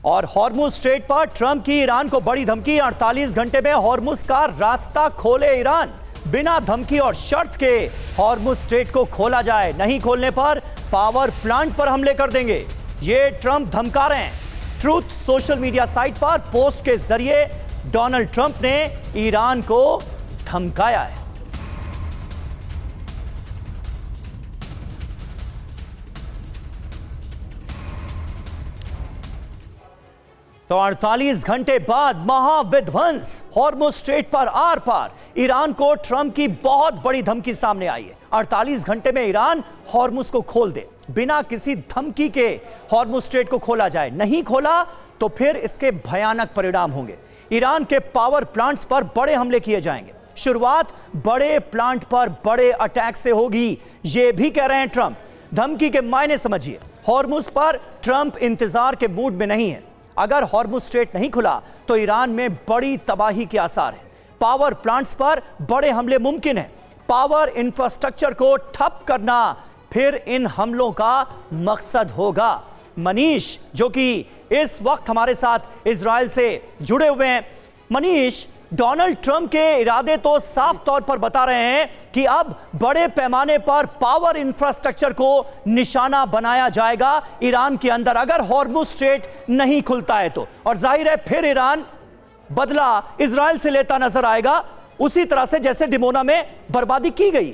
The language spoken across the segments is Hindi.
और हॉर्मुज स्ट्रेट पर ट्रंप की ईरान को बड़ी धमकी। 48 घंटे में हॉर्मुज का रास्ता खोले ईरान। बिना धमकी और शर्त के हॉर्मुज स्ट्रेट को खोला जाए, नहीं खोलने पर पावर प्लांट पर हमले कर देंगे, ये ट्रंप धमका रहे हैं। ट्रूथ सोशल मीडिया साइट पर पोस्ट के जरिए डोनाल्ड ट्रंप ने ईरान को धमकाया है। तो 48 घंटे बाद महाविध्वंस हॉर्मुज स्ट्रेट पर आर पार। ईरान को ट्रंप की बहुत बड़ी धमकी सामने आई है। 48 घंटे में ईरान हॉर्मुज को खोल दे, बिना किसी धमकी के हॉर्मुज स्ट्रेट को खोला जाए, नहीं खोला तो फिर इसके भयानक परिणाम होंगे। ईरान के पावर प्लांट्स पर बड़े हमले किए जाएंगे। शुरुआत बड़े प्लांट पर बड़े अटैक से होगी, यह भी कह रहे हैं ट्रंप। धमकी के मायने समझिए। हॉर्मुज पर ट्रंप इंतजार के मूड में नहीं है। अगर हॉर्मुज स्ट्रेट नहीं खुला तो ईरान में बड़ी तबाही के आसार हैं। पावर प्लांट्स पर बड़े हमले मुमकिन हैं। पावर इंफ्रास्ट्रक्चर को ठप करना फिर इन हमलों का मकसद होगा। मनीष, जो कि इस वक्त हमारे साथ इजराइल से जुड़े हुए हैं। मनीष, डोनाल्ड ट्रंप के इरादे तो साफ तौर पर बता रहे हैं कि अब बड़े पैमाने पर पावर इंफ्रास्ट्रक्चर को निशाना बनाया जाएगा ईरान के अंदर, अगर हॉर्मुज स्ट्रेट नहीं खुलता है तो। और जाहिर है फिर ईरान बदला इजराइल से लेता नजर आएगा, उसी तरह से जैसे डिमोना में बर्बादी की गई।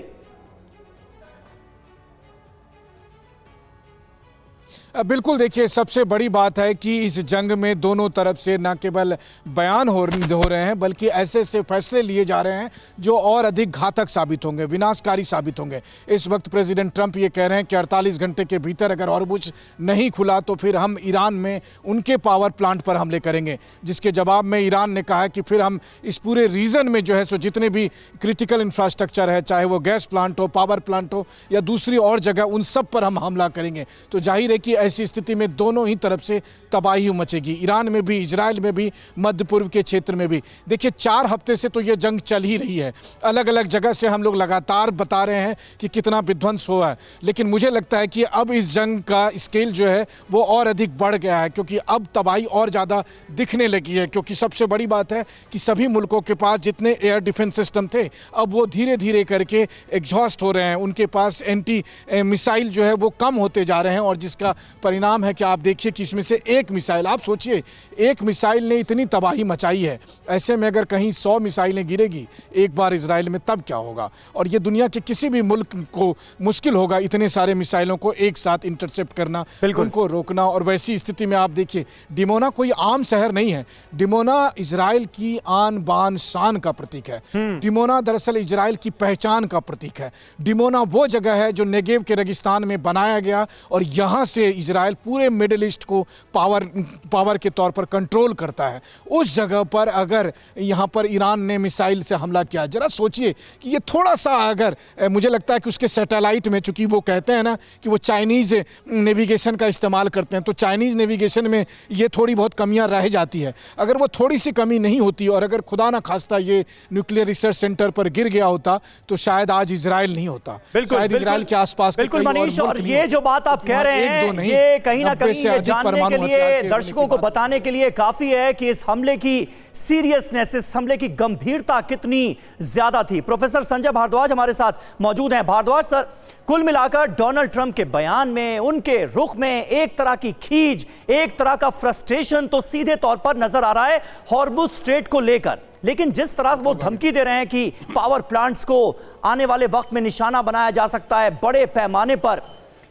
बिल्कुल, देखिए सबसे बड़ी बात है कि इस जंग में दोनों तरफ से न केवल बयान हो रहे हैं बल्कि ऐसे ऐसे फैसले लिए जा रहे हैं जो और अधिक घातक साबित होंगे, विनाशकारी साबित होंगे। इस वक्त प्रेसिडेंट ट्रंप ये कह रहे हैं कि 48 घंटे के भीतर अगर हॉर्मुज नहीं खुला तो फिर हम ईरान में उनके पावर प्लांट पर हमले करेंगे, जिसके जवाब में ईरान ने कहा कि फिर हम इस पूरे रीजन में जो है सो जितने भी क्रिटिकल इंफ्रास्ट्रक्चर है, चाहे वो गैस प्लांट हो, पावर प्लांट हो या दूसरी और जगह, उन सब पर हम हमला करेंगे। तो जाहिर है कि ऐसी स्थिति में दोनों ही तरफ से तबाही मचेगी, ईरान में भी, इजराइल में भी, मध्य पूर्व के क्षेत्र में भी। देखिए 4 हफ्ते से तो ये जंग चल ही रही है। अलग अलग जगह से हम लोग लगातार बता रहे हैं कि कितना विध्वंस हुआ है, लेकिन मुझे लगता है कि अब इस जंग का स्केल जो है वो और अधिक बढ़ गया है, क्योंकि अब तबाही और ज़्यादा दिखने लगी है। क्योंकि सबसे बड़ी बात है कि सभी मुल्कों के पास जितने एयर डिफेंस सिस्टम थे अब वो धीरे धीरे करके एग्जॉस्ट हो रहे हैं। उनके पास एंटी मिसाइल जो है वो कम होते जा रहे हैं, और जिसका परिणाम है कि आप देखिए कि इसमें से एक मिसाइल, आप सोचिए एक मिसाइल ने इतनी तबाही मचाई है। ऐसे में अगर कहीं 100 मिसाइलें गिरेगी एक बार इजराइल में, तब क्या होगा? और ये दुनिया के किसी भी मुल्क को मुश्किल होगा इतने सारे मिसाइलों को एक साथ इंटरसेप्ट करना, उनको रोकना। और वैसी स्थिति में आप देखिए डिमोना कोई आम शहर नहीं है। डिमोना इजराइल की आन बान शान का प्रतीक है। डिमोना दरअसल इजराइल की पहचान का प्रतीक है। डिमोना वो जगह है जो नेगेव के रेगिस्तान में बनाया गया, और यहाँ से इजराइल पूरे मिडिल ईस्ट को पावर के तौर पर कंट्रोल करता है। उस जगह पर अगर यहाँ पर ईरान ने मिसाइल से हमला किया, जरा सोचिए कि ये थोड़ा सा, अगर मुझे लगता है कि उसके सैटेलाइट में, चूंकि वो कहते हैं ना कि वो चाइनीज नेविगेशन का इस्तेमाल करते हैं, तो चाइनीज नेविगेशन में ये थोड़ी बहुत कमियां रह जाती है। अगर वो थोड़ी सी कमी नहीं होती और अगर खुदा ना खास्ता ये न्यूक्लियर रिसर्च सेंटर पर गिर गया होता तो शायद आज इजराइल नहीं होता। शायद इजराइल के आसपास बिल्कुल मनीष, और ये जो बात आप कह रहे हैं ये कहीं ना कहीं ये जानने के लिए, दर्शकों को बताने के लिए काफी है कि इस हमले की सीरियसनेस, इस हमले की गंभीरता कितनी ज्यादा थी। प्रोफेसर संजय भारद्वाज हमारे साथ मौजूद हैं। भारद्वाज सर, कुल मिलाकर डोनाल्ड ट्रंप के बयान में, उनके रुख में एक तरह की खींच, एक तरह का फ्रस्ट्रेशन तो सीधे तौर पर नजर आ रहा है हॉर्मुज स्ट्रेट को लेकर। लेकिन जिस तरह से वो धमकी दे रहे हैं कि पावर प्लांट्स को आने वाले वक्त में निशाना बनाया जा सकता है बड़े पैमाने पर,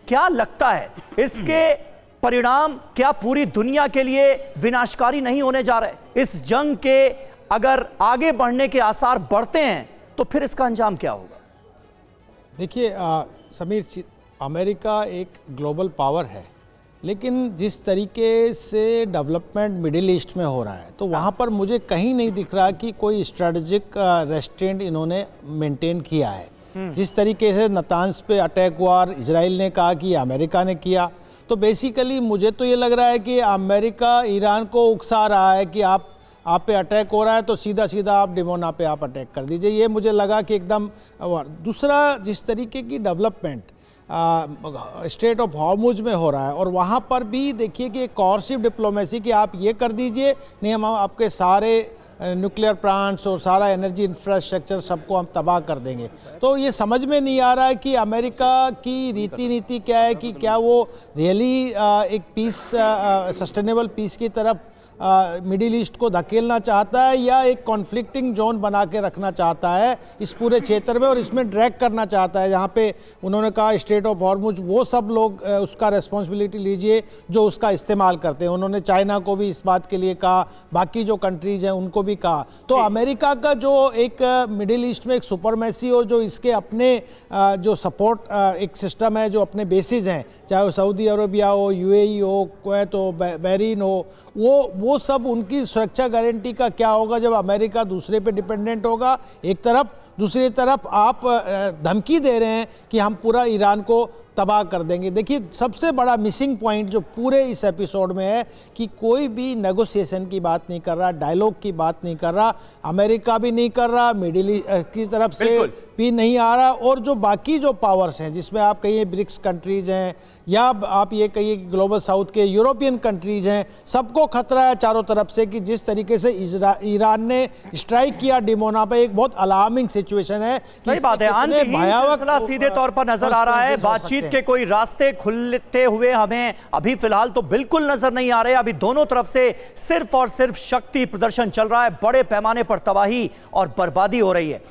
क्या लगता है इसके परिणाम क्या पूरी दुनिया के लिए विनाशकारी नहीं होने जा रहे? इस जंग के अगर आगे बढ़ने के आसार बढ़ते हैं तो फिर इसका अंजाम क्या होगा? देखिए समीर, अमेरिका एक ग्लोबल पावर है, लेकिन जिस तरीके से डेवलपमेंट मिडिल ईस्ट में हो रहा है तो वहाँ पर मुझे कहीं नहीं दिख रहा कि कोई स्ट्रेटजिक रेस्ट्रेंट इन्होंने मेंटेन किया है। जिस तरीके से नातान्स पे अटैक हुआ, इजराइल ने कहा कि अमेरिका ने किया, तो बेसिकली मुझे तो ये लग रहा है कि अमेरिका ईरान को उकसा रहा है कि आप पे अटैक हो रहा है तो सीधा सीधा आप डिमोना पे आप अटैक कर दीजिए। ये मुझे लगा कि एकदम। दूसरा, जिस तरीके की डेवलपमेंट स्ट्रेट ऑफ हॉर्मुज में हो रहा है, और वहाँ पर भी देखिए कि एक कोऑर्सिव डिप्लोमेसी कि आप ये कर दीजिए, नहीं हम आपके सारे न्यूक्लियर प्लांट्स और सारा एनर्जी इंफ्रास्ट्रक्चर सबको हम तबाह कर देंगे। तो ये समझ में नहीं आ रहा है कि अमेरिका की नीति क्या है, कि क्या वो रियली एक पीस सस्टेनेबल पीस की तरफ मिडिल ईस्ट को धकेलना चाहता है, या एक कॉन्फ्लिक्टिंग जोन बना के रखना चाहता है इस पूरे क्षेत्र में, और इसमें ड्रैग करना चाहता है। जहाँ पे उन्होंने कहा स्ट्रेट ऑफ हॉर्मुज, वो सब लोग उसका रेस्पॉन्सिबिलिटी लीजिए जो उसका इस्तेमाल करते हैं। उन्होंने चाइना को भी इस बात के लिए कहा, बाकी जो कंट्रीज हैं उनको भी कहा। तो अमेरिका का जो एक मिडिल ईस्ट में एक सुपरमेसी और जो इसके अपने जो सपोर्ट एक सिस्टम है, जो अपने बेसिस हैं, चाहे वो सऊदी अरबिया हो, यूएई हो, कुवैत हो, बहरीन हो, वो सब उनकी सुरक्षा गारंटी का क्या होगा जब अमेरिका दूसरे पे डिपेंडेंट होगा एक तरफ, दूसरी तरफ आप धमकी दे रहे हैं कि हम पूरा ईरान को तबाह कर देंगे। देखिए सबसे बड़ा मिसिंग पॉइंट जो पूरे इस एपिसोड में है कि कोई भी नेगोशिएशन की बात नहीं कर रहा, डायलॉग की बात नहीं कर रहा, अमेरिका भी नहीं कर रहा, मिडिल ईस्ट की तरफ से भी नहीं आ रहा, और जो बाकी जो पावर्स हैं जिसमें आप कहिए ब्रिक्स कंट्रीज हैं, या आप ये कहिए ग्लोबल साउथ के यूरोपियन कंट्रीज हैं, सबको खतरा है चारों तरफ से कि जिस तरीके से ईरान ने स्ट्राइक किया डिमोना पे, एक बहुत अलार्मिंग सिचुएशन है। सही बात है, भयावह सीधे तौर पर नजर आ रहा है। बातचीत के कोई रास्ते खुलते हुए हमें अभी फिलहाल तो बिल्कुल नजर नहीं आ रहे। अभी दोनों तरफ से सिर्फ और सिर्फ शक्ति प्रदर्शन चल रहा है, बड़े पैमाने पर तबाही और बर्बादी हो रही है।